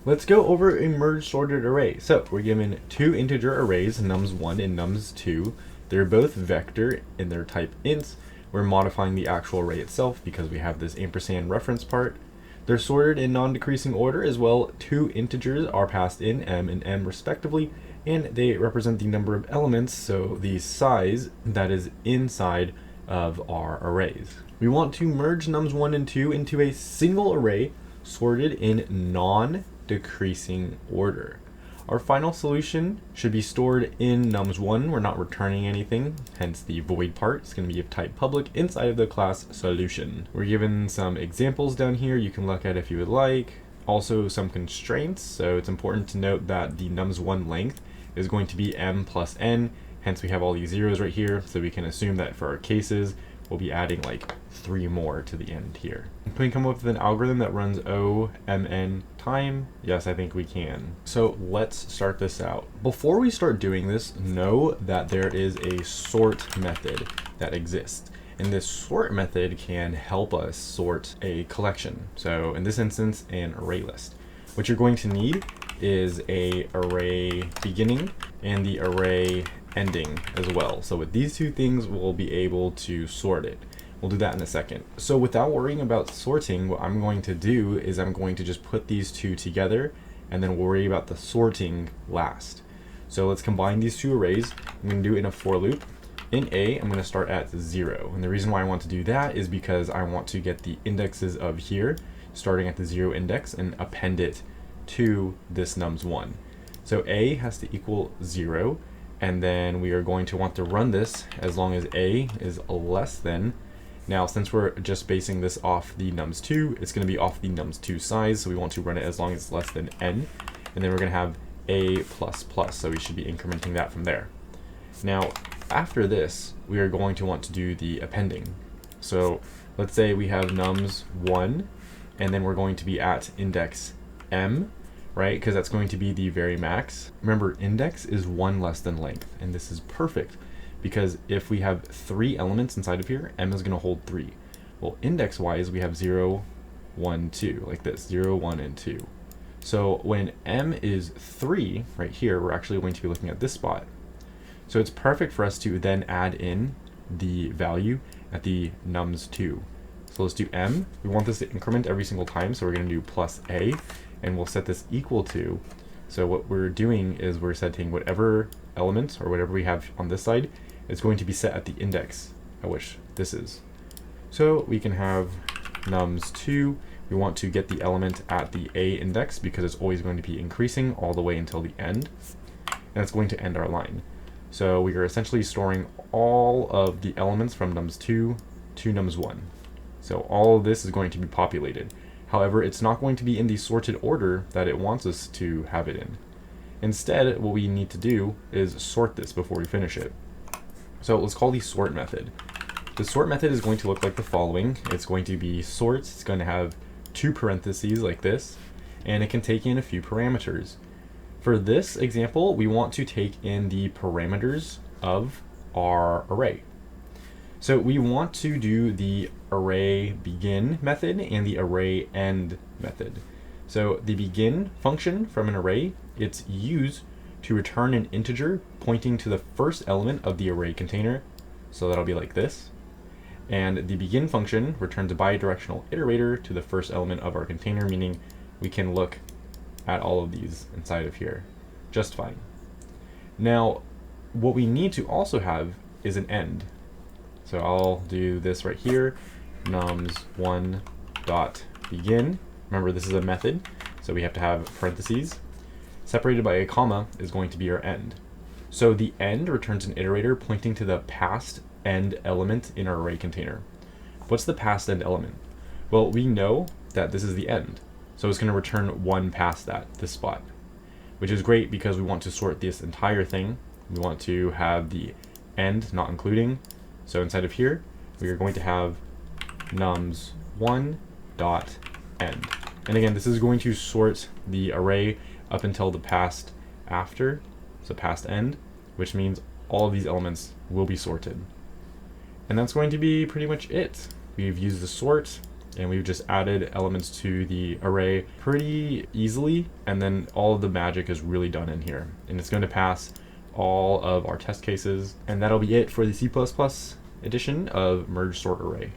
Let's go over a merge sorted array. So we're given two integer arrays, nums1 and nums2. They're both vector and they're type int. We're modifying the actual array itself because we have this ampersand reference part. They're sorted in non-decreasing order as well. Two integers are passed in, m and m respectively, and they represent the number of elements, so the size that is inside of our arrays. We want to merge nums1 and 2 into a single array sorted in non-decreasing order. Our final solution should be stored in nums1. We're not returning anything, hence the void part. It's going to be of type public inside of the class solution. We're given some examples down here you can look at if you would like. Also some constraints, so it's important to note that the nums1 length is going to be m plus n, hence we have all these zeros right here, so we can assume that for our cases we'll be adding like 3 more to the end here. Can we come up with an algorithm that runs O(mn) time? Yes, I think we can. So let's start this out. Before we start doing this, know that there is a sort method that exists. And this sort method can help us sort a collection. So in this instance, an array list. What you're going to need is a array beginning and the array ending as well. So with these two things, we'll be able to sort it. We'll do that in a second. So without worrying about sorting, what I'm going to do is I'm going to just put these two together and then worry about the sorting last. So let's combine these two arrays. I'm going to do it in a for loop. In A, I'm going to start at 0. And the reason why I want to do that is because I want to get the indexes of here, starting at the 0 index, and append it to this nums1. So A has to equal 0. And then we are going to want to run this as long as A is less than. Now, since we're just basing this off the nums2, it's going to be off the nums2 size, so we want to run it as long as it's less than n. And then we're going to have A++, so we should be incrementing that from there. Now, after this, we are going to want to do the appending. So let's say we have nums1, and then we're going to be at index m, right? Because that's going to be the very max. Remember, index is 1 less than length, and this is perfect because if we have 3 elements inside of here, m is going to hold 3. Well, index-wise, we have 0, 1, 2, like this, 0, 1, and 2. So when m is 3, right here, we're actually going to be looking at this spot. So it's perfect for us to then add in the value at the nums2. So let's do m. We want this to increment every single time, so we're going to do plus a. And we'll set this equal to, so what we're doing is we're setting whatever element or whatever we have on this side is going to be set at the index at which this is. So we can have nums2, we want to get the element at the a index because it's always going to be increasing all the way until the end, and it's going to end our line. So we are essentially storing all of the elements from nums2 to nums1. So all of this is going to be populated. However, it's not going to be in the sorted order that it wants us to have it in. Instead, what we need to do is sort this before we finish it. So let's call the sort method. The sort method is going to look like the following. It's going to be sort, it's going to have 2 parentheses like this, and it can take in a few parameters. For this example, we want to take in the parameters of our array. So we want to do the array begin method and the array end method. So the begin function from an array, it's used to return an integer pointing to the first element of the array container. So that'll be like this. And the begin function returns a bidirectional iterator to the first element of our container, meaning we can look at all of these inside of here just fine. Now, what we need to also have is an end. So I'll do this right here, nums1 dot begin. Remember, this is a method, so we have to have parentheses. Separated by a comma is going to be our end. So the end returns an iterator pointing to the past end element in our array container. What's the past end element? Well, we know that this is the end, so it's going to return 1 past that, this spot, which is great because we want to sort this entire thing. We want to have the end not including. So inside of here, we are going to have nums1 dot end. And again, this is going to sort the array up until the past after, so past end, which means all of these elements will be sorted. And that's going to be pretty much it. We've used the sort, and we've just added elements to the array pretty easily, and then all of the magic is really done in here, and it's going to pass all of our test cases. And that'll be it for the C++ edition of merge sort array.